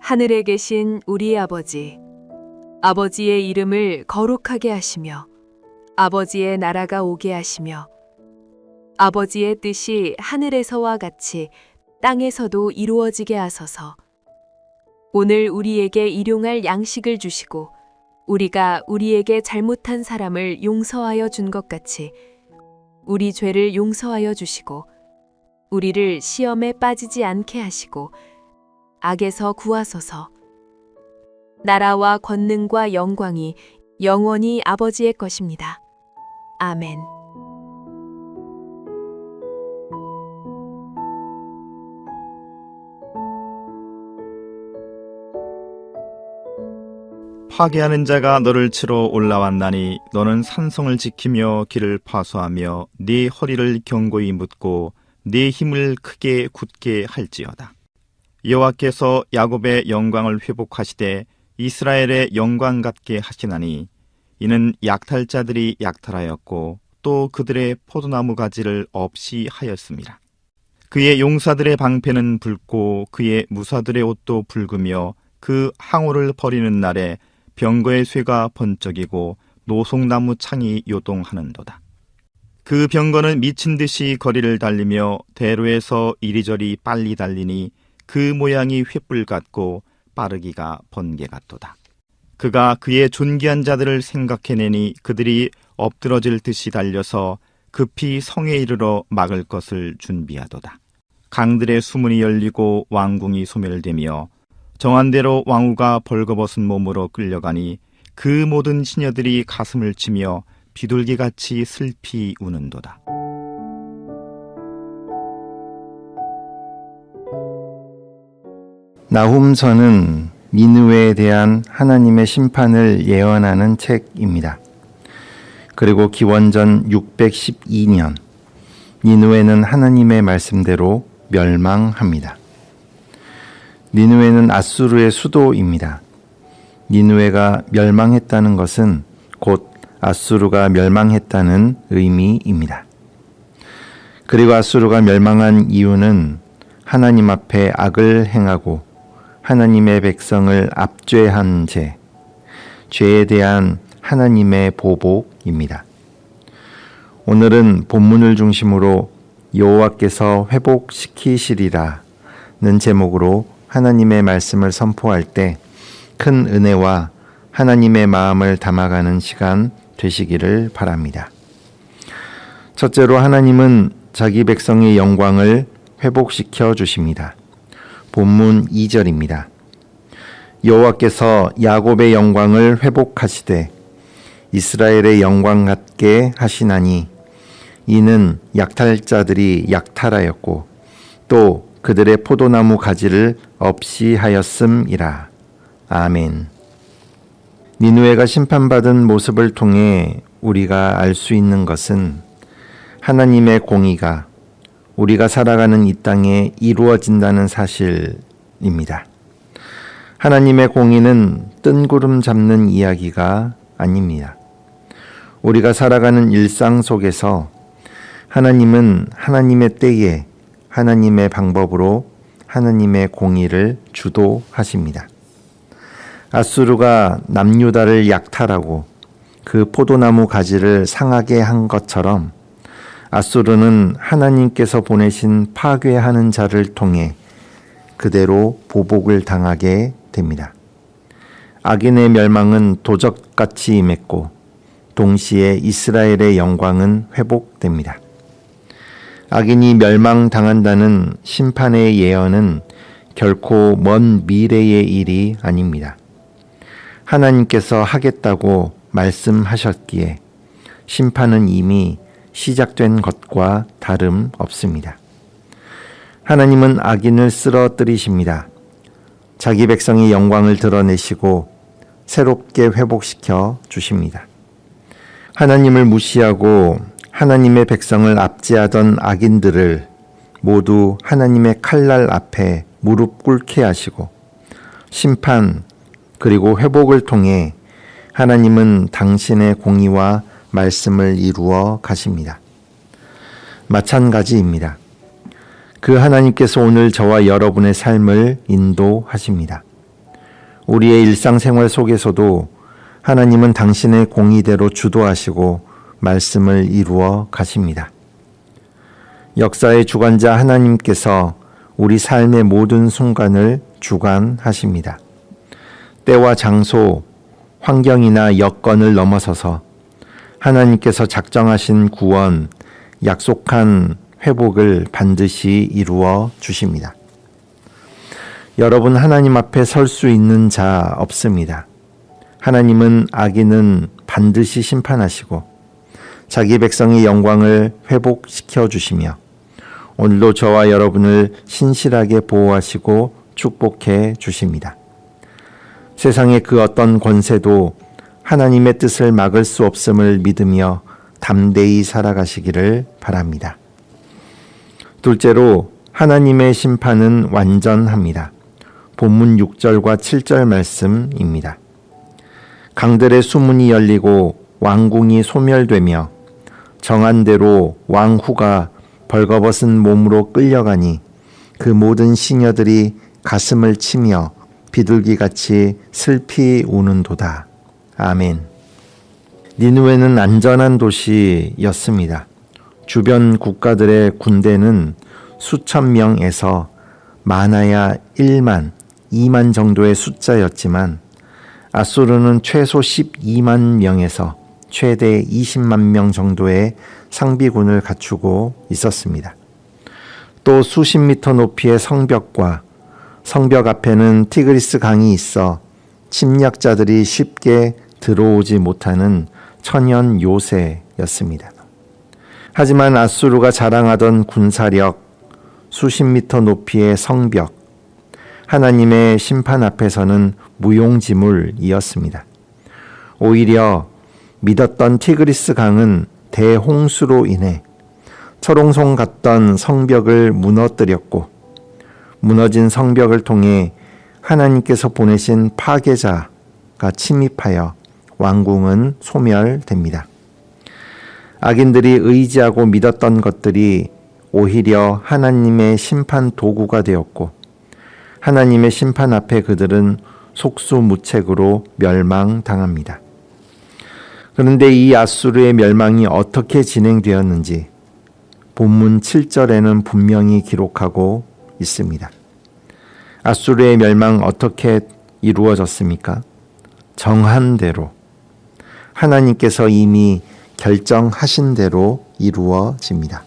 하늘에 계신 우리 아버지, 아버지의 이름을 거룩하게 하시며 아버지의 나라가 오게 하시며 아버지의 뜻이 하늘에서와 같이 땅에서도 이루어지게 하소서. 오늘 우리에게 일용할 양식을 주시고 우리가 우리에게 잘못한 사람을 용서하여 준 것 같이 우리 죄를 용서하여 주시고 우리를 시험에 빠지지 않게 하시고 악에서 구하소서. 나라와 권능과 영광이 영원히 아버지의 것입니다. 아멘. 파괴하는 자가 너를 치러 올라왔나니 너는 산성을 지키며 길을 파수하며 네 허리를 견고히 묶고 네 힘을 크게 굳게 할지어다. 여호와께서 야곱의 영광을 회복하시되 이스라엘의 영광 같게 하시나니 이는 약탈자들이 약탈하였고 또 그들의 포도나무 가지를 없이 하였습니다. 그의 용사들의 방패는 붉고 그의 무사들의 옷도 붉으며 그 항우를 버리는 날에 병거의 쇠가 번쩍이고 노송나무 창이 요동하는도다. 그 병거는 미친 듯이 거리를 달리며 대로에서 이리저리 빨리 달리니 그 모양이 횃불 같고 빠르기가 번개 같도다. 그가 그의 존귀한 자들을 생각해내니 그들이 엎드러질 듯이 달려서 급히 성에 이르러 막을 것을 준비하도다. 강들의 수문이 열리고 왕궁이 소멸되며 정한 대로 왕후가 벌거벗은 몸으로 끌려가니 그 모든 시녀들이 가슴을 치며 비둘기같이 슬피 우는도다. 나훔서는 니느웨에 대한 하나님의 심판을 예언하는 책입니다. 그리고 기원전 612년 니느웨는 하나님의 말씀대로 멸망합니다. 니느웨는 아수르의 수도입니다. 니느웨가 멸망했다는 것은 곧 아수르가 멸망했다는 의미입니다. 그리고 아수르가 멸망한 이유는 하나님 앞에 악을 행하고 하나님의 백성을 압죄한 죄, 죄에 대한 하나님의 보복입니다. 오늘은 본문을 중심으로 여호와께서 회복시키시리라는 제목으로 하나님의 말씀을 선포할 때 큰 은혜와 하나님의 마음을 담아가는 시간 되시기를 바랍니다. 첫째로 하나님은 자기 백성의 영광을 회복시켜 주십니다. 본문 2절입니다. 여호와께서 야곱의 영광을 회복하시되 이스라엘의 영광 같게 하시나니 이는 약탈자들이 약탈하였고 또 그들의 포도나무 가지를 없이 하였음이라. 아멘. 니느웨가 심판받은 모습을 통해 우리가 알 수 있는 것은 하나님의 공의가 우리가 살아가는 이 땅에 이루어진다는 사실입니다. 하나님의 공의는 뜬구름 잡는 이야기가 아닙니다. 우리가 살아가는 일상 속에서 하나님은 하나님의 때에 하나님의 방법으로 하나님의 공의를 주도하십니다. 아수르가 남유다를 약탈하고 그 포도나무 가지를 상하게 한 것처럼 아수르는 하나님께서 보내신 파괴하는 자를 통해 그대로 보복을 당하게 됩니다. 악인의 멸망은 도적같이 임했고 동시에 이스라엘의 영광은 회복됩니다. 악인이 멸망당한다는 심판의 예언은 결코 먼 미래의 일이 아닙니다. 하나님께서 하겠다고 말씀하셨기에 심판은 이미 시작된 것과 다름없습니다. 하나님은 악인을 쓰러뜨리십니다. 자기 백성의 영광을 드러내시고 새롭게 회복시켜 주십니다. 하나님을 무시하고 하나님의 백성을 압제하던 악인들을 모두 하나님의 칼날 앞에 무릎 꿇게 하시고 심판 그리고 회복을 통해 하나님은 당신의 공의와 말씀을 이루어 가십니다. 마찬가지입니다. 그 하나님께서 오늘 저와 여러분의 삶을 인도하십니다. 우리의 일상생활 속에서도 하나님은 당신의 공의대로 주도하시고 말씀을 이루어 가십니다. 역사의 주관자 하나님께서 우리 삶의 모든 순간을 주관하십니다. 때와 장소, 환경이나 여건을 넘어서서 하나님께서 작정하신 구원, 약속한 회복을 반드시 이루어 주십니다. 여러분, 하나님 앞에 설 수 있는 자 없습니다. 하나님은 악인은 반드시 심판하시고 자기 백성의 영광을 회복시켜 주시며 오늘도 저와 여러분을 신실하게 보호하시고 축복해 주십니다. 세상의 그 어떤 권세도 하나님의 뜻을 막을 수 없음을 믿으며 담대히 살아가시기를 바랍니다. 둘째로 하나님의 심판은 완전합니다. 본문 6절과 7절 말씀입니다. 강들의 수문이 열리고 왕궁이 소멸되며 정한 대로 왕후가 벌거벗은 몸으로 끌려가니 그 모든 시녀들이 가슴을 치며 비둘기같이 슬피 우는도다. 아멘. 니느웨는 안전한 도시였습니다. 주변 국가들의 군대는 수천 명에서 많아야 1만, 2만 정도의 숫자였지만 아수르는 최소 12만 명에서 최대 20만 명 정도의 상비군을 갖추고 있었습니다. 또 수십 미터 높이의 성벽과 성벽 앞에는 티그리스 강이 있어 침략자들이 쉽게 들어오지 못하는 천연 요새였습니다. 하지만 아수르가 자랑하던 군사력, 수십 미터 높이의 성벽, 하나님의 심판 앞에서는 무용지물이었습니다. 오히려 믿었던 티그리스 강은 대홍수로 인해 철옹성 같던 성벽을 무너뜨렸고 무너진 성벽을 통해 하나님께서 보내신 파괴자가 침입하여 왕궁은 소멸됩니다. 악인들이 의지하고 믿었던 것들이 오히려 하나님의 심판 도구가 되었고 하나님의 심판 앞에 그들은 속수무책으로 멸망당합니다. 그런데 이 아수르의 멸망이 어떻게 진행되었는지 본문 7절에는 분명히 기록하고 있습니다. 아수르의 멸망 어떻게 이루어졌습니까? 정한 대로, 하나님께서 이미 결정하신 대로 이루어집니다.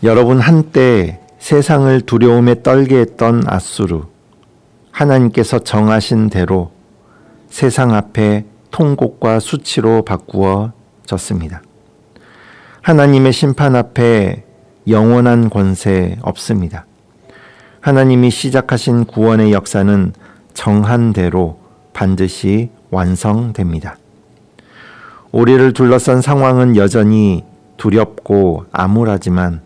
여러분, 한때 세상을 두려움에 떨게 했던 아수르, 하나님께서 정하신 대로 세상 앞에 통곡과 수치로 바꾸어졌습니다. 하나님의 심판 앞에 영원한 권세 없습니다. 하나님이 시작하신 구원의 역사는 정한 대로 반드시 완성됩니다. 우리를 둘러싼 상황은 여전히 두렵고 암울하지만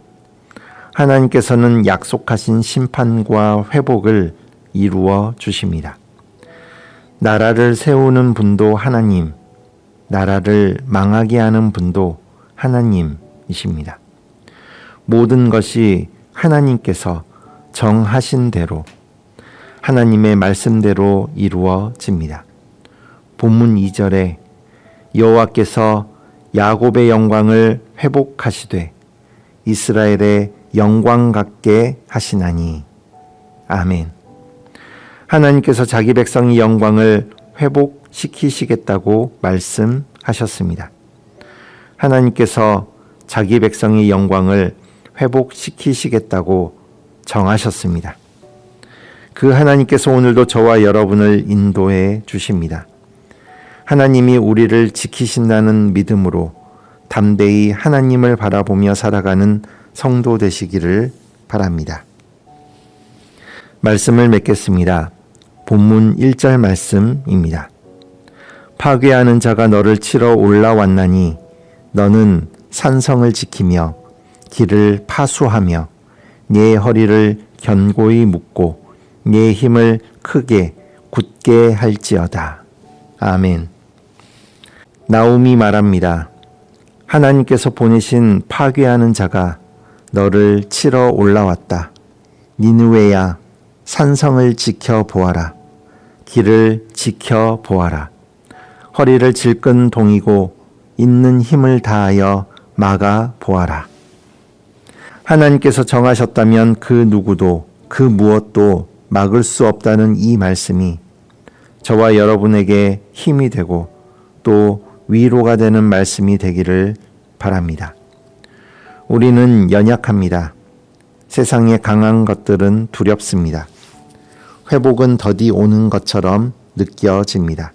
하나님께서는 약속하신 심판과 회복을 이루어 주십니다. 나라를 세우는 분도 하나님, 나라를 망하게 하는 분도 하나님이십니다. 모든 것이 하나님께서 정하신 대로, 하나님의 말씀대로 이루어집니다. 본문 2절에 여호와께서 야곱의 영광을 회복하시되 이스라엘의 영광 같게 하시나니. 아멘. 하나님께서 자기 백성의 영광을 회복시키시겠다고 말씀하셨습니다. 하나님께서 자기 백성의 영광을 회복시키시겠다고 정하셨습니다. 그 하나님께서 오늘도 저와 여러분을 인도해 주십니다. 하나님이 우리를 지키신다는 믿음으로 담대히 하나님을 바라보며 살아가는 성도 되시기를 바랍니다. 말씀을 맺겠습니다. 본문 1절 말씀입니다. 파괴하는 자가 너를 치러 올라왔나니 너는 산성을 지키며 길을 파수하며 네 허리를 견고히 묶고 네 힘을 크게 굳게 할지어다. 아멘. 나움이 말합니다. 하나님께서 보내신 파괴하는 자가 너를 치러 올라왔다. 니느웨야, 산성을 지켜보아라. 길을 지켜보아라. 허리를 질끈 동이고 있는 힘을 다하여 막아보아라. 하나님께서 정하셨다면 그 누구도 그 무엇도 막을 수 없다는 이 말씀이 저와 여러분에게 힘이 되고 또 위로가 되는 말씀이 되기를 바랍니다. 우리는 연약합니다. 세상에 강한 것들은 두렵습니다. 회복은 더디 오는 것처럼 느껴집니다.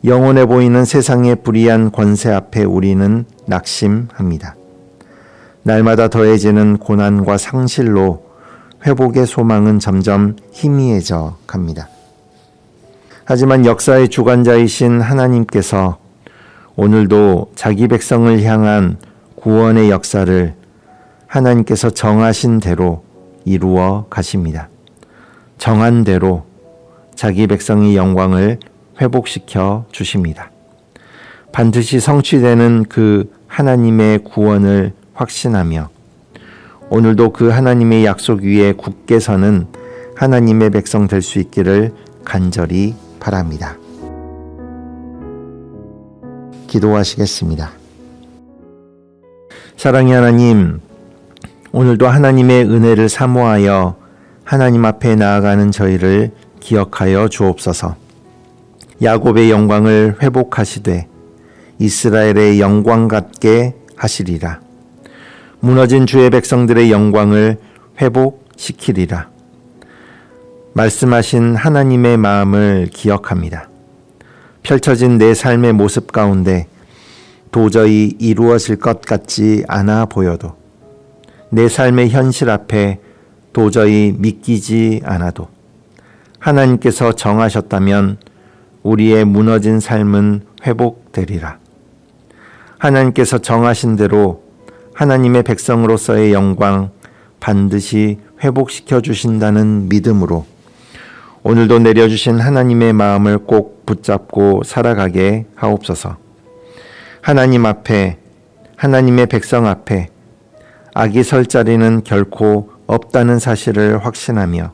영원해 보이는 세상의 불의한 권세 앞에 우리는 낙심합니다. 날마다 더해지는 고난과 상실로 회복의 소망은 점점 희미해져 갑니다. 하지만 역사의 주관자이신 하나님께서 오늘도 자기 백성을 향한 구원의 역사를 하나님께서 정하신 대로 이루어 가십니다. 정한 대로 자기 백성의 영광을 회복시켜 주십니다. 반드시 성취되는 그 하나님의 구원을 확신하며 오늘도 그 하나님의 약속 위에 굳게 서는 하나님의 백성 될 수 있기를 간절히 바랍니다. 기도하시겠습니다. 사랑의 하나님, 오늘도 하나님의 은혜를 사모하여 하나님 앞에 나아가는 저희를 기억하여 주옵소서. 야곱의 영광을 회복하시되 이스라엘의 영광 같게 하시리라. 무너진 주의 백성들의 영광을 회복시키리라. 말씀하신 하나님의 마음을 기억합니다. 펼쳐진 내 삶의 모습 가운데 도저히 이루어질 것 같지 않아 보여도 내 삶의 현실 앞에 도저히 믿기지 않아도 하나님께서 정하셨다면 우리의 무너진 삶은 회복되리라. 하나님께서 정하신 대로 하나님의 백성으로서의 영광 반드시 회복시켜 주신다는 믿음으로 오늘도 내려주신 하나님의 마음을 꼭 붙잡고 살아가게 하옵소서. 하나님 앞에, 하나님의 백성 앞에 악이 설 자리는 결코 없다는 사실을 확신하며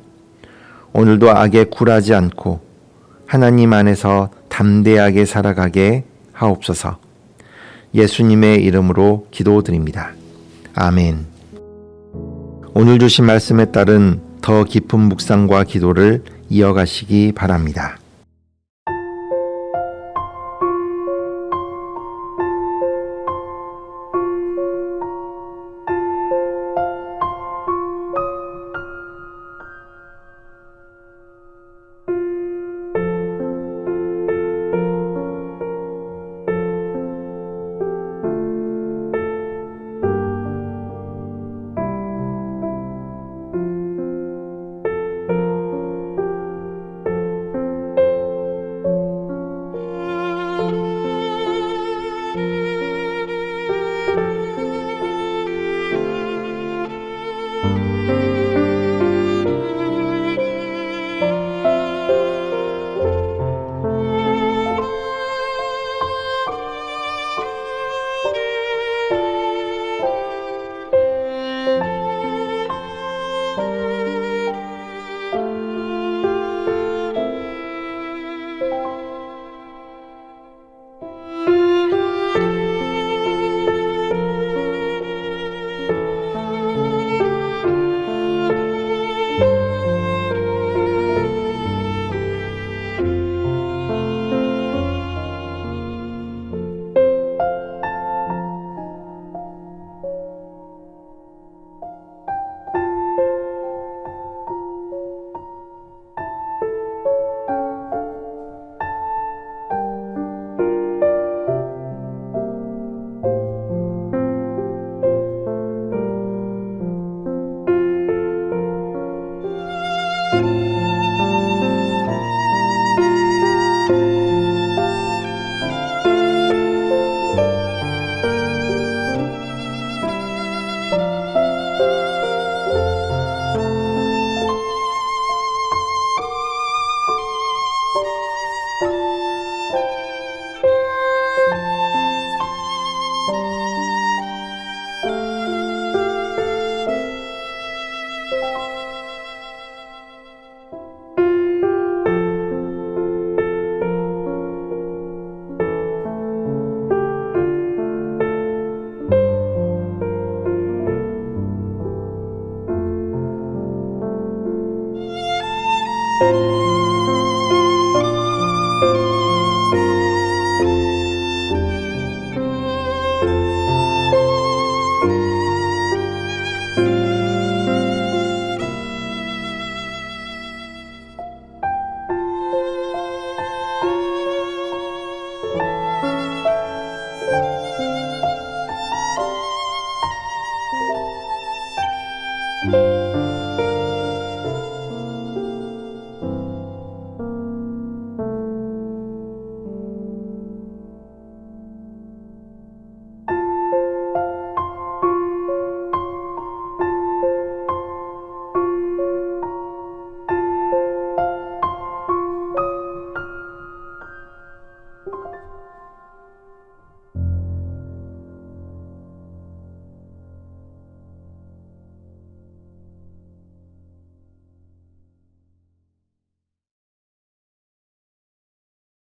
오늘도 악에 굴하지 않고 하나님 안에서 담대하게 살아가게 하옵소서. 예수님의 이름으로 기도드립니다. 아멘. 오늘 주신 말씀에 따른 더 깊은 묵상과 기도를 이어가시기 바랍니다.